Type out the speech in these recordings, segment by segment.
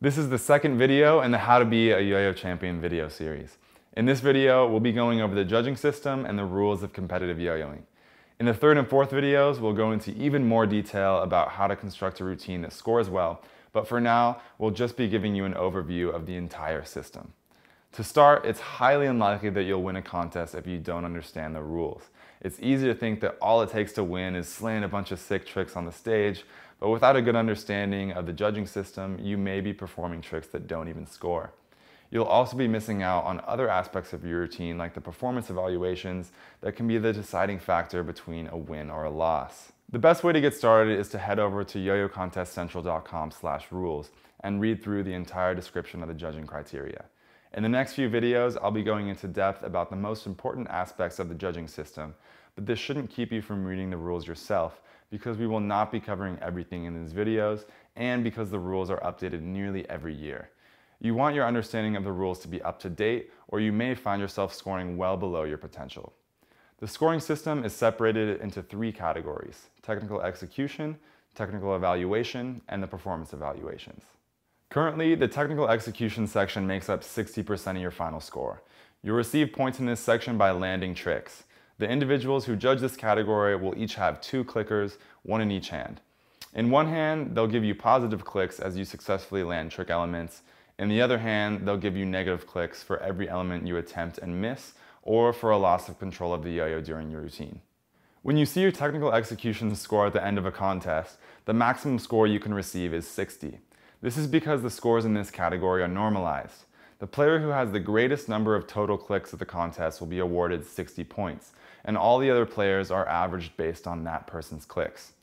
This is the second video in the How to Be a Yo-Yo Champion video series. In this video, we'll be going over the judging system and the rules of competitive yo-yoing. In the third and fourth videos, we'll go into even more detail about how to construct a routine that scores well, but for now, we'll just be giving you an overview of the entire system. To start, it's highly unlikely that you'll win a contest if you don't understand the rules. It's easy to think that all it takes to win is slaying a bunch of sick tricks on the stage, but without a good understanding of the judging system, you may be performing tricks that don't even score. You'll also be missing out on other aspects of your routine, like the performance evaluations, that can be the deciding factor between a win or a loss. The best way to get started is to head over to yoyocontestcentral.com/rules and read through the entire description of the judging criteria. In the next few videos, I'll be going into depth about the most important aspects of the judging system, but this shouldn't keep you from reading the rules yourself, because we will not be covering everything in these videos, and because the rules are updated nearly every year. You want your understanding of the rules to be up to date, or you may find yourself scoring well below your potential. The scoring system is separated into three categories: technical execution, technical evaluation, and the performance evaluations. Currently, the technical execution section makes up 60% of your final score. You'll receive points in this section by landing tricks. The individuals who judge this category will each have 2 clickers, one in each hand. In one hand, they'll give you positive clicks as you successfully land trick elements. In the other hand, they'll give you negative clicks for every element you attempt and miss, or for a loss of control of the yo-yo during your routine. When you see your technical execution score at the end of a contest, the maximum score you can receive is 60. This is because the scores in this category are normalized. The player who has the greatest number of total clicks at the contest will be awarded 60 points, and all the other players are averaged based on that person's clicks.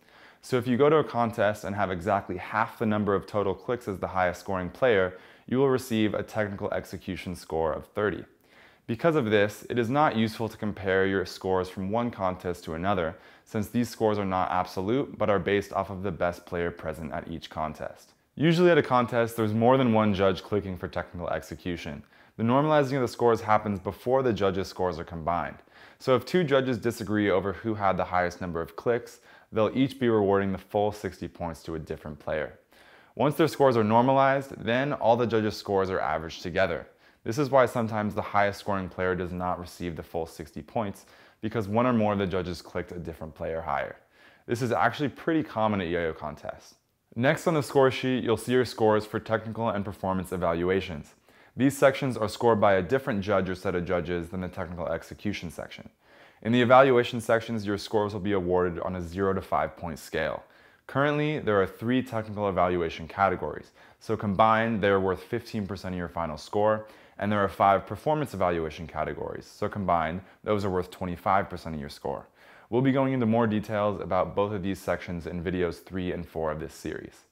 So if you go to a contest and have exactly half the number of total clicks as the highest scoring player, you will receive a technical execution score of 30. Because of this, it is not useful to compare your scores from one contest to another, since these scores are not absolute, but are based off of the best player present at each contest. Usually at a contest, there's more than one judge clicking for technical execution. The normalizing of the scores happens before the judges' scores are combined. So if 2 judges disagree over who had the highest number of clicks, they'll each be rewarding the full 60 points to a different player. Once their scores are normalized, then all the judges' scores are averaged together. This is why sometimes the highest scoring player does not receive the full 60 points, because one or more of the judges clicked a different player higher. This is actually pretty common at yo-yo contests. Next on the score sheet, you'll see your scores for technical and performance evaluations. These sections are scored by a different judge or set of judges than the technical execution section. In the evaluation sections, your scores will be awarded on a 0 to 5 point scale. Currently, there are 3 technical evaluation categories, so combined they are worth 15% of your final score, and there are 5 performance evaluation categories, so combined those are worth 25% of your score. We'll be going into more details about both of these sections in videos 3 and 4 of this series.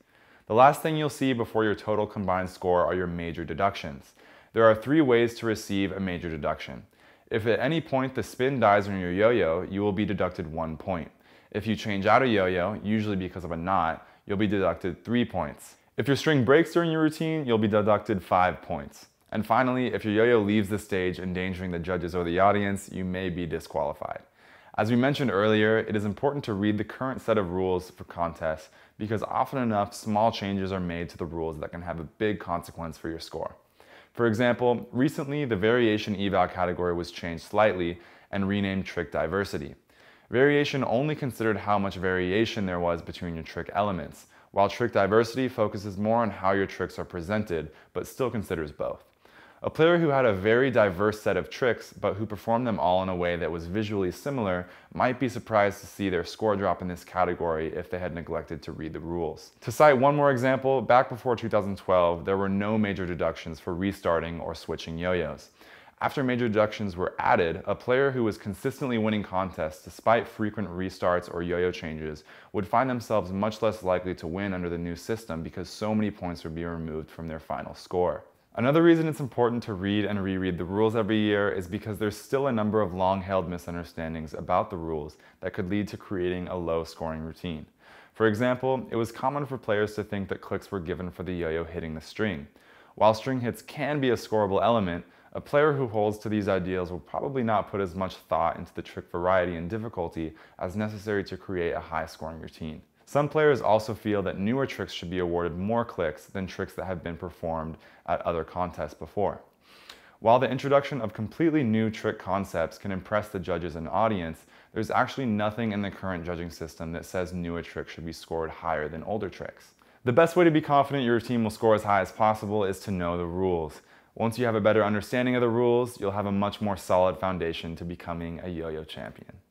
The last thing you'll see before your total combined score are your major deductions. There are 3 ways to receive a major deduction. If at any point the spin dies on your yo-yo, you will be deducted 1 point. If you change out a yo-yo, usually because of a knot, you'll be deducted 3 points. If your string breaks during your routine, you'll be deducted 5 points. And finally, if your yo-yo leaves the stage endangering the judges or the audience, you may be disqualified. As we mentioned earlier, it is important to read the current set of rules for contests, because often enough small changes are made to the rules that can have a big consequence for your score. For example, recently the variation eval category was changed slightly and renamed trick diversity. Variation only considered how much variation there was between your trick elements, while trick diversity focuses more on how your tricks are presented, but still considers both. A player who had a very diverse set of tricks, but who performed them all in a way that was visually similar, might be surprised to see their score drop in this category if they had neglected to read the rules. To cite one more example, back before 2012, there were no major deductions for restarting or switching yo-yos. After major deductions were added, a player who was consistently winning contests despite frequent restarts or yo-yo changes would find themselves much less likely to win under the new system, because so many points would be removed from their final score. Another reason it's important to read and reread the rules every year is because there's still a number of long-held misunderstandings about the rules that could lead to creating a low-scoring routine. For example, it was common for players to think that clicks were given for the yo-yo hitting the string. While string hits can be a scoreable element, a player who holds to these ideals will probably not put as much thought into the trick variety and difficulty as necessary to create a high-scoring routine. Some players also feel that newer tricks should be awarded more clicks than tricks that have been performed at other contests before. While the introduction of completely new trick concepts can impress the judges and audience, there's actually nothing in the current judging system that says newer tricks should be scored higher than older tricks. The best way to be confident your team will score as high as possible is to know the rules. Once you have a better understanding of the rules, you'll have a much more solid foundation to becoming a yo-yo champion.